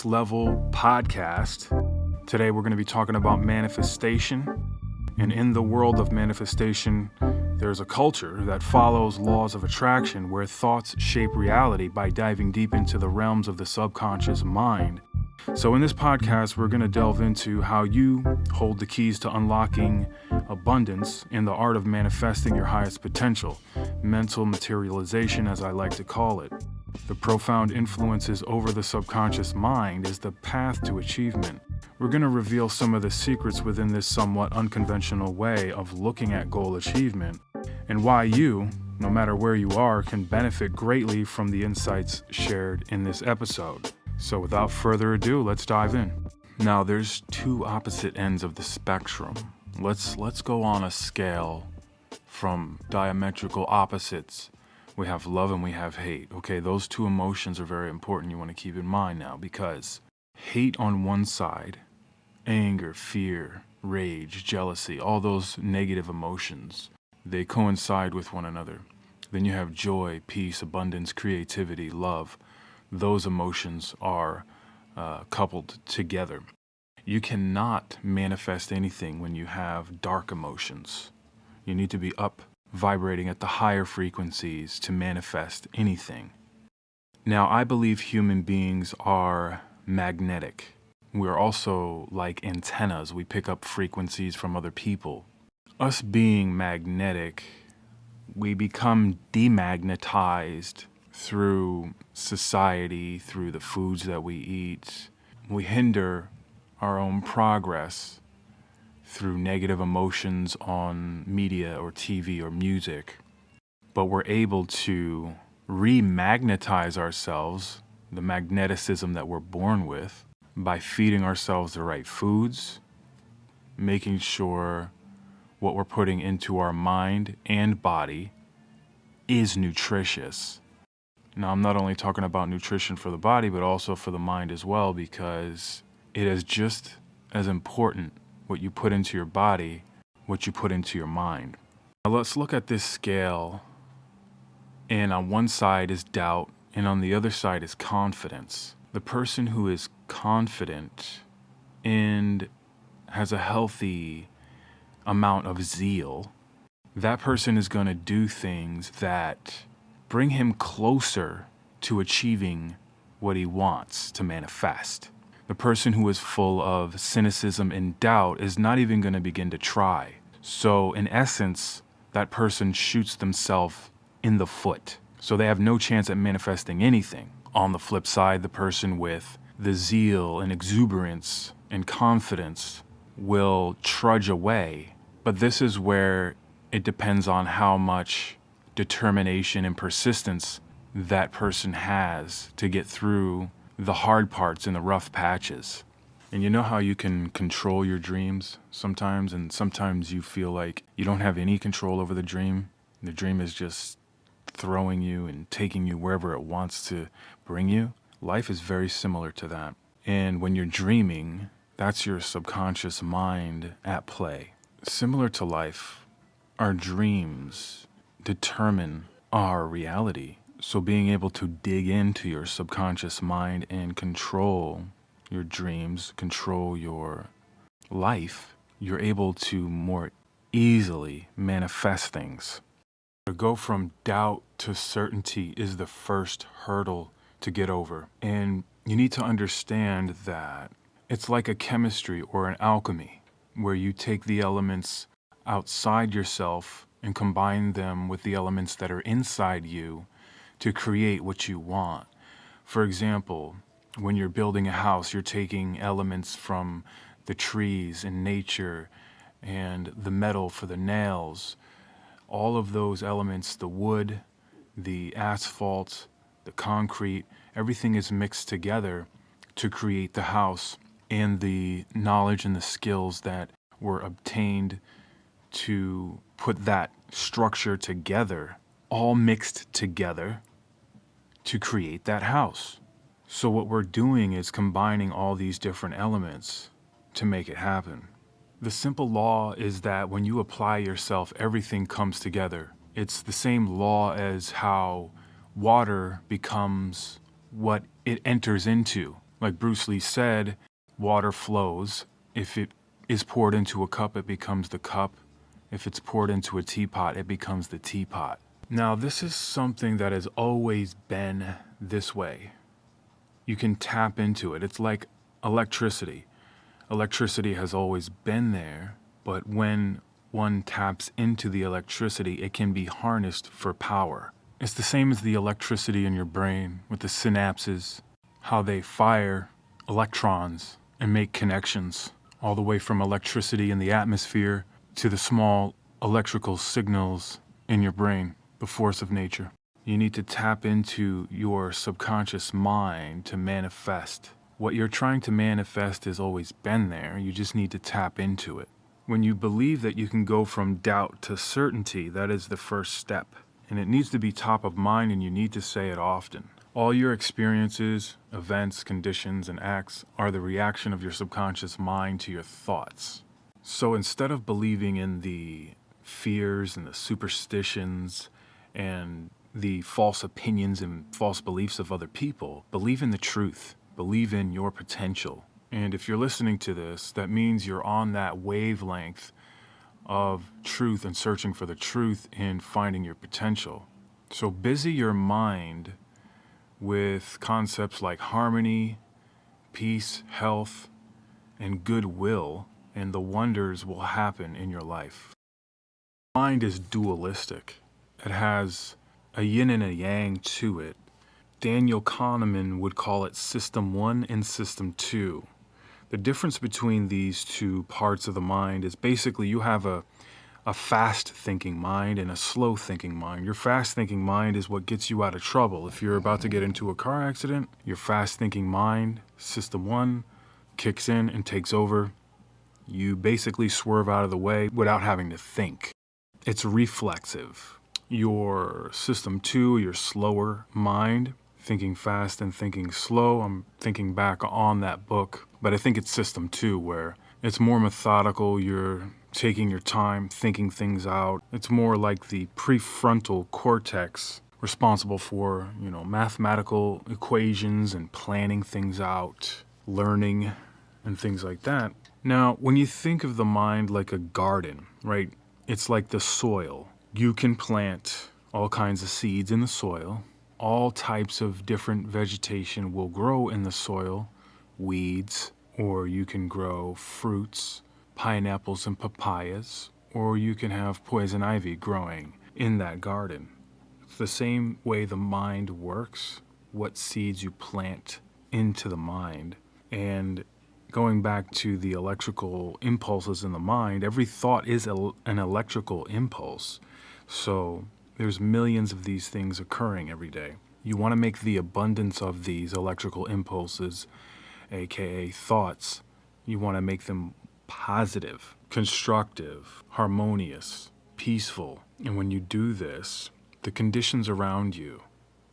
Next Level podcast. Today we're going to be talking about manifestation. And in the world of manifestation, there's a culture that follows laws of attraction where thoughts shape reality by diving deep into the realms of the subconscious mind. So in this podcast, we're going to delve into how you hold the keys to unlocking abundance in the art of manifesting your highest potential, mental materialization as I like to call it. The profound influences over the subconscious mind is the path to achievement. We're going to reveal some of the secrets within this somewhat unconventional way of looking at goal achievement and why you, no matter where you are, can benefit greatly from the insights shared in this episode. So without further ado, let's dive in. Now, there's two opposite ends of the spectrum. Let's go on a scale from diametrical opposites. We have love and we have hate. Okay, those two emotions are very important. You want to keep in mind now, because hate on one side, anger, fear, rage, jealousy, all those negative emotions, they coincide with one another. Then you have joy, peace, abundance, creativity, love. Those emotions are coupled together. You cannot manifest anything when you have dark emotions. You need to be up, vibrating at the higher frequencies to manifest anything. Now, I believe human beings are magnetic. We're also like antennas. We pick up frequencies from other people. Us being magnetic, we become demagnetized through society, through the foods that we eat. We hinder our own progress through negative emotions on media or TV or music. But we're able to remagnetize ourselves, the magneticism that we're born with, by feeding ourselves the right foods, making sure what we're putting into our mind and body is nutritious. Now, I'm not only talking about nutrition for the body, but also for the mind as well, because it is just as important what you put into your body, what you put into your mind. Now, let's look at this scale. And on one side is doubt, and on the other side is confidence. The person who is confident and has a healthy amount of zeal, that person is going to do things that bring him closer to achieving what he wants to manifest. The person who is full of cynicism and doubt is not even going to begin to try. So in essence, that person shoots themselves in the foot. So they have no chance at manifesting anything. On the flip side, the person with the zeal and exuberance and confidence will trudge away. But this is where it depends on how much determination and persistence that person has to get through the hard parts and the rough patches. And you know how you can control your dreams sometimes, and sometimes you feel like you don't have any control over the dream. The dream is just throwing you and taking you wherever it wants to bring you. Life is very similar to that. And when you're dreaming, that's your subconscious mind at play. Similar to life, our dreams determine our reality. So being able to dig into your subconscious mind and control your dreams, control your life, you're able to more easily manifest things. To go from doubt to certainty is the first hurdle to get over. And you need to understand that it's like a chemistry or an alchemy, where you take the elements outside yourself and combine them with the elements that are inside you to create what you want. For example, when you're building a house, you're taking elements from the trees and nature and the metal for the nails. All of those elements, the wood, the asphalt, the concrete, everything is mixed together to create the house, and the knowledge and the skills that were obtained to put that structure together, all mixed together to create that house. So what we're doing is combining all these different elements to make it happen. The simple law is that when you apply yourself, everything comes together. It's the same law as how water becomes what it enters into. Like Bruce Lee said, water flows. If it is poured into a cup, it becomes the cup. If it's poured into a teapot, it becomes the teapot. Now, this is something that has always been this way. You can tap into it. It's like electricity. Electricity has always been there, but when one taps into the electricity, it can be harnessed for power. It's the same as the electricity in your brain with the synapses, how they fire electrons and make connections, all the way from electricity in the atmosphere to the small electrical signals in your brain, the force of nature. You need to tap into your subconscious mind to manifest. What you're trying to manifest has always been there. You just need to tap into it. When you believe that you can go from doubt to certainty, that is the first step. And it needs to be top of mind, and you need to say it often. All your experiences, events, conditions, and acts are the reaction of your subconscious mind to your thoughts. So instead of believing in the fears and the superstitions and the false opinions and false beliefs of other people, believe in the truth. Believe in your potential. And if you're listening to this, that means you're on that wavelength of truth and searching for the truth and finding your potential. So busy your mind with concepts like harmony, peace, health, and goodwill, and the wonders will happen in your life. Mind is dualistic. It has a yin and a yang to it. Daniel Kahneman would call it System 1 and System 2. The difference between these two parts of the mind is basically you have a fast-thinking mind and a slow-thinking mind. Your fast-thinking mind is what gets you out of trouble. If you're about to get into a car accident, your fast-thinking mind, System 1, kicks in and takes over. You basically swerve out of the way without having to think. It's reflexive. Your System 2, your slower mind, thinking fast and thinking slow. I'm thinking back on that book, but I think it's System 2 where it's more methodical. You're taking your time, thinking things out. It's more like the prefrontal cortex responsible for, mathematical equations and planning things out, learning and things like that. Now, when you think of the mind like a garden, right? It's like the soil. You can plant all kinds of seeds in the soil. All types of different vegetation will grow in the soil, weeds, or you can grow fruits, pineapples and papayas, or you can have poison ivy growing in that garden. It's the same way the mind works, what seeds you plant into the mind. And going back to the electrical impulses in the mind, every thought is an electrical impulse. So there's millions of these things occurring every day. You want to make the abundance of these electrical impulses, aka thoughts, you want to make them positive, constructive, harmonious, peaceful. And when you do this, the conditions around you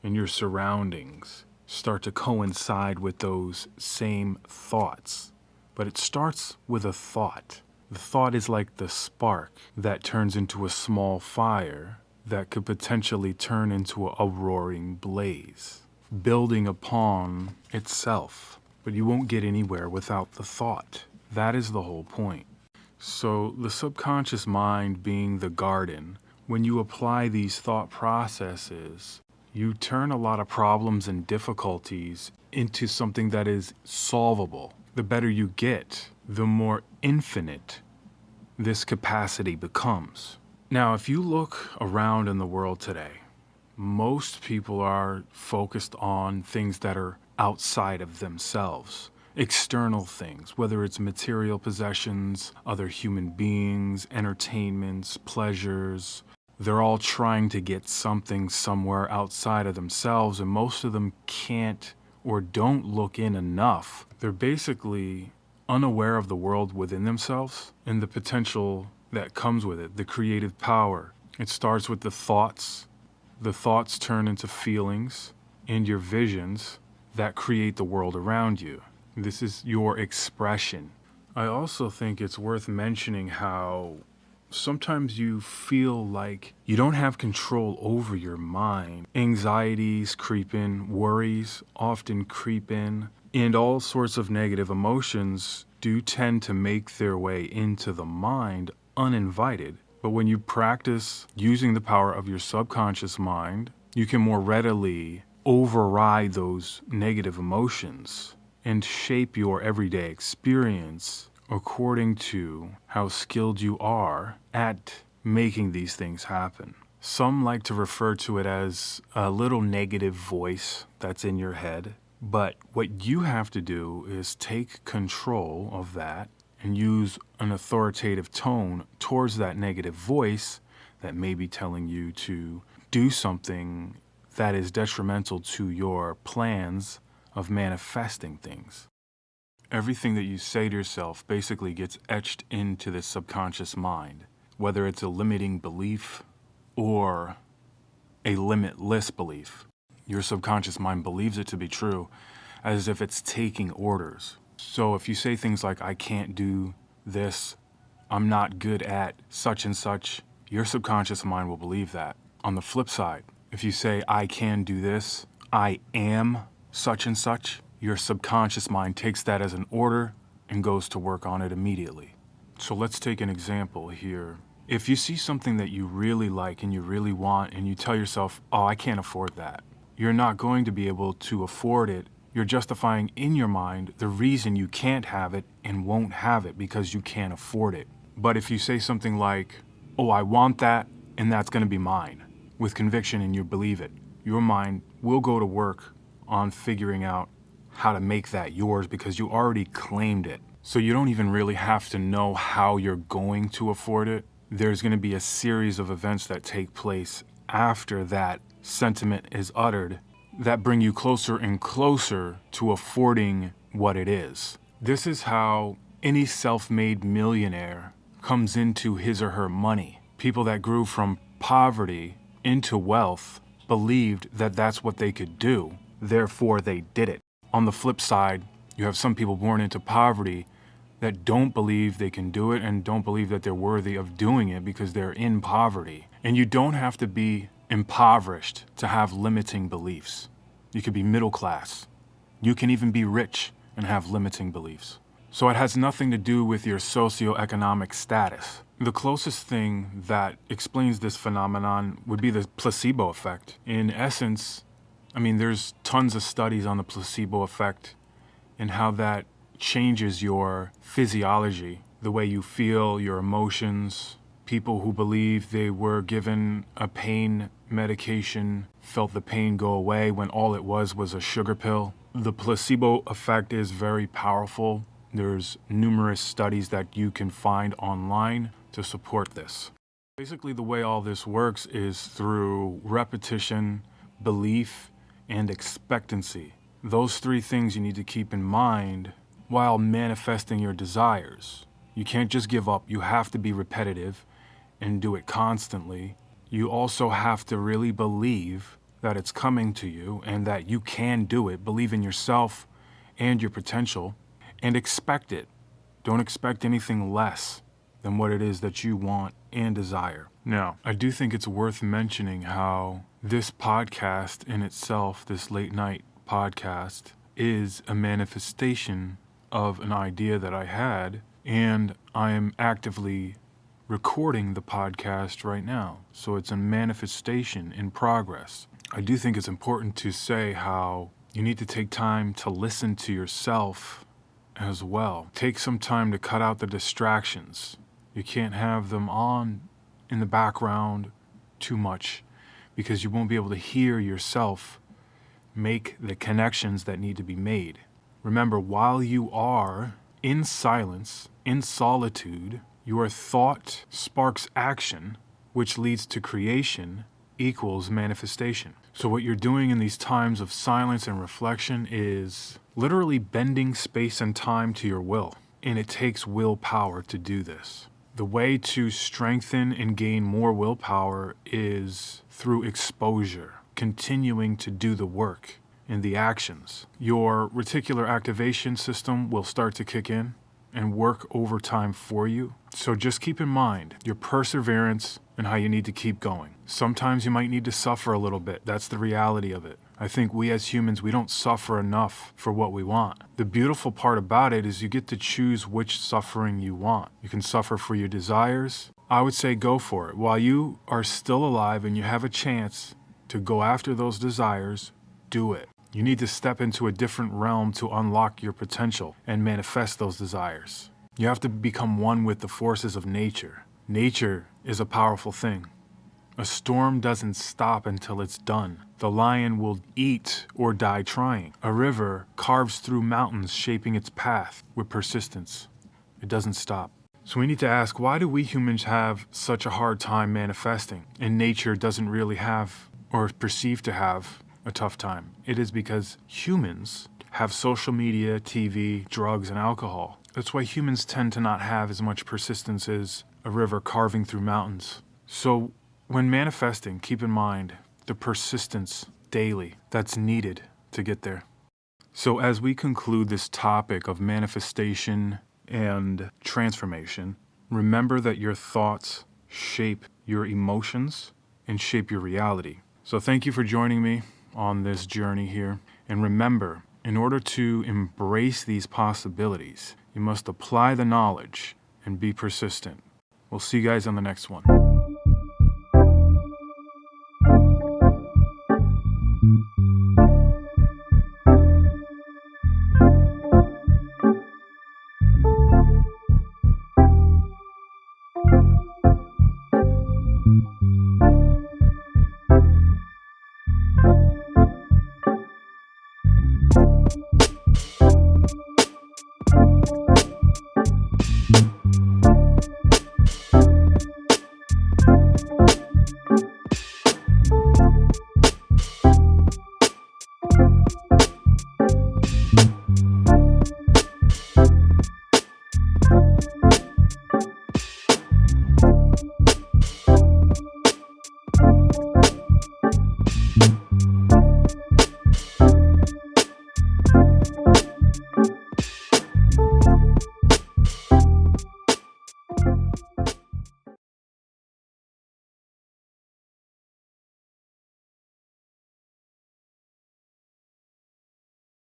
and your surroundings start to coincide with those same thoughts. But it starts with a thought. The thought is like the spark that turns into a small fire that could potentially turn into a roaring blaze, building upon itself. But you won't get anywhere without the thought. That is the whole point. So the subconscious mind being the garden, when you apply these thought processes, you turn a lot of problems and difficulties into something that is solvable. The better you get, the more infinite this capacity becomes. Now, if you look around in the world today, most people are focused on things that are outside of themselves, external things, whether it's material possessions, other human beings, entertainments, pleasures. They're all trying to get something somewhere outside of themselves, and most of them can't or don't look in enough. They're basically unaware of the world within themselves and the potential that comes with it, the creative power. It starts with the thoughts. The thoughts turn into feelings and your visions that create the world around you. This is your expression. I also think it's worth mentioning how sometimes you feel like you don't have control over your mind. Anxieties creep in, worries often creep in, And all sorts of negative emotions do tend to make their way into the mind uninvited. But when you practice using the power of your subconscious mind, you can more readily override those negative emotions and shape your everyday experience according to how skilled you are at making these things happen. Some like to refer to it as a little negative voice that's in your head. But what you have to do is take control of that and use an authoritative tone towards that negative voice that may be telling you to do something that is detrimental to your plans of manifesting things. Everything that you say to yourself basically gets etched into the subconscious mind, whether it's a limiting belief or a limitless belief. Your subconscious mind believes it to be true as if it's taking orders. So if you say things like, I can't do this, I'm not good at such and such, your subconscious mind will believe that. On the flip side, if you say, I can do this, I am such and such, your subconscious mind takes that as an order and goes to work on it immediately. So let's take an example here. If you see something that you really like and you really want and you tell yourself, oh, I can't afford that, you're not going to be able to afford it. You're justifying in your mind the reason you can't have it and won't have it because you can't afford it. But if you say something like, oh, I want that and that's going to be mine, with conviction and you believe it, your mind will go to work on figuring out how to make that yours because you already claimed it. So you don't even really have to know how you're going to afford it. There's going to be a series of events that take place after that sentiment is uttered that bring you closer and closer to affording what it is. This is how any self-made millionaire comes into his or her money. People that grew from poverty into wealth believed that that's what they could do, therefore they did it. On the flip side, you have some people born into poverty that don't believe they can do it and don't believe that they're worthy of doing it because they're in poverty. And you don't have to be impoverished to have limiting beliefs. You could be middle class. You can even be rich and have limiting beliefs. So it has nothing to do with your socioeconomic status. The closest thing that explains this phenomenon would be the placebo effect. In essence, there's tons of studies on the placebo effect and how that changes your physiology, the way you feel, your emotions. People who believe they were given a pain medication felt the pain go away when all it was a sugar pill. The placebo effect is very powerful. There's numerous studies that you can find online to support this. Basically, the way all this works is through repetition, belief, and expectancy. Those three things you need to keep in mind while manifesting your desires. You can't just give up. You have to be repetitive and do it constantly. You also have to really believe that it's coming to you and that you can do it. Believe in yourself and your potential and expect it. Don't expect anything less than what it is that you want and desire. Now, I do think it's worth mentioning how this podcast in itself, this late night podcast, is a manifestation of an idea that I had, and I am actively recording the podcast right now. So it's a manifestation in progress. I do think it's important to say how you need to take time to listen to yourself as well. Take some time to cut out the distractions. You can't have them on in the background too much because you won't be able to hear yourself make the connections that need to be made. Remember, while you are in silence, in solitude, your thought sparks action, which leads to creation equals manifestation. So what you're doing in these times of silence and reflection is literally bending space and time to your will. And it takes willpower to do this. The way to strengthen and gain more willpower is through exposure, continuing to do the work and the actions. Your reticular activation system will start to kick in and work overtime for you. So just keep in mind your perseverance and how you need to keep going. Sometimes you might need to suffer a little bit. That's the reality of it. I think we as humans, we don't suffer enough for what we want. The beautiful part about it is you get to choose which suffering you want. You can suffer for your desires. I would say go for it. While you are still alive and you have a chance to go after those desires, do it. You need to step into a different realm to unlock your potential and manifest those desires. You have to become one with the forces of nature. Nature is a powerful thing. A storm doesn't stop until it's done. The lion will eat or die trying. A river carves through mountains, shaping its path with persistence. It doesn't stop. So we need to ask, why do we humans have such a hard time manifesting, and nature doesn't really have or perceive to have a tough time? It is because humans have social media, TV, drugs, and alcohol. That's why humans tend to not have as much persistence as a river carving through mountains. So when manifesting, keep in mind the persistence daily that's needed to get there. So as we conclude this topic of manifestation and transformation, remember that your thoughts shape your emotions and shape your reality. So thank you for joining me on this journey here. And remember, in order to embrace these possibilities, you must apply the knowledge and be persistent. We'll see you guys on the next one.